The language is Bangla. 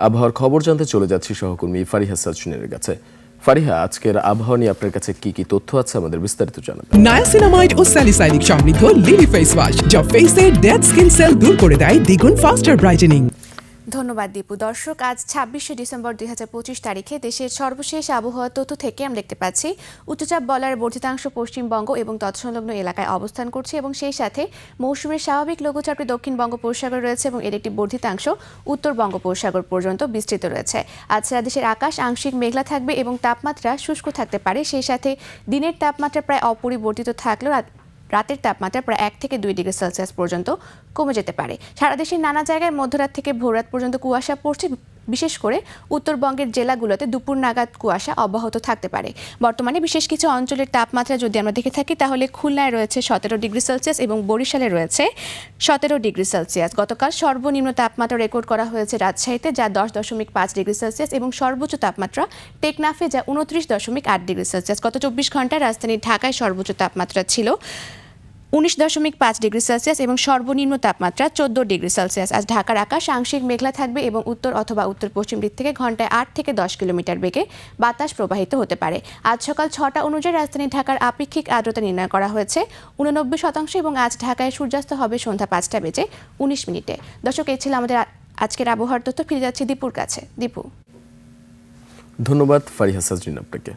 আবহাওয়ার খবর জানতে চলে যাচ্ছি সহকর্মী ফারিহা সাজনের কাছে। ফারিহা, আজকের আবহাওয়া নিয়ে আপনার কাছে কি কি তথ্য আছে আমাদের বিস্তারিত জানাবেন। নায়াসিনামাইড ও স্যালিসাইলিক সমৃদ্ধ লিলি ফেস ওয়াশ যা ফেসের ডেড স্কিন সেল দূর করে দেয় দ্বিগুণ ফাস্টার ব্রাইটেনিং। ধন্যবাদ দীপু। দর্শক, আজ ২৬শে ডিসেম্বর ২০২৫ তারিখে দেশের সর্বশেষ আবহাওয়া তথ্য থেকে আমরা দেখতে পাচ্ছি উচ্চচাপ বলয়ের বর্ধিতাংশ পশ্চিমবঙ্গ এবং তৎসংলগ্ন এলাকায় অবস্থান করছে এবং সেই সাথে মৌসুমের স্বাভাবিক লঘুচাপটি দক্ষিণ বঙ্গোপসাগর রয়েছে এবং এর একটি বর্ধিতাংশ উত্তর বঙ্গোপসাগর পর্যন্ত বিস্তৃত রয়েছে। আজ সারা দেশের আকাশ আংশিক মেঘলা থাকবে এবং তাপমাত্রা শুষ্ক থাকতে পারে। সেই সাথে দিনের তাপমাত্রা প্রায় অপরিবর্তিত থাকলেও রাতের তাপমাত্রা প্রায় 1 থেকে 2 ডিগ্রি সেলসিয়াস পর্যন্ত কমে যেতে পারে। সারা দেশের নানা জায়গায় মধ্যরাত থেকে ভোররাত পর্যন্ত কুয়াশা পড়ছে। বিশেষ করে উত্তরবঙ্গের জেলাগুলোতে দুপুর নাগাদ কুয়াশা অব্যাহত থাকতে পারে। বর্তমানে বিশেষ কিছু অঞ্চলের তাপমাত্রা যদি আমরা দেখে থাকি তাহলে খুলনায় রয়েছে 17 ডিগ্রি সেলসিয়াস এবং বরিশালে রয়েছে 17 ডিগ্রি সেলসিয়াস। গতকাল সর্বনিম্ন তাপমাত্রা রেকর্ড করা হয়েছে রাজশাহীতে, যা 10.5 ডিগ্রি সেলসিয়াস এবং সর্বোচ্চ তাপমাত্রা টেকনাফে, যা 29.8 ডিগ্রি সেলসিয়াস। গত 24 ঘন্টায় রাজধানী ঢাকায় সর্বোচ্চ তাপমাত্রা ছিল 19.5 ডিগ্রি সেলসিয়াস এবং সর্বনিম্ন তাপমাত্রা 14 ডিগ্রি সেলসিয়াস। আজ ঢাকার আকাশ আংশিক মেঘলা থাকবে এবং উত্তর অথবা উত্তর পশ্চিম দিক থেকে ঘন্টায় 8 থেকে 10 কিলোমিটার বেগে বাতাস প্রবাহিত হতে পারে। আজ সকাল 6টা অনুযায়ী রাজধানী ঢাকার আপেক্ষিক আর্দ্রতা নির্ণয় করা হয়েছে 89% এবং আজ ঢাকায় সূর্যাস্ত হবে সন্ধ্যা 5টা বেজে 19 মিনিটে। দর্শক, এই ছিল আমাদের আজকের আবহাওয়ার তথ্য। ফিরে যাচ্ছি দীপুর কাছে। দীপু। ধন্যবাদ ফারিহা সাজরিন আপনাকে।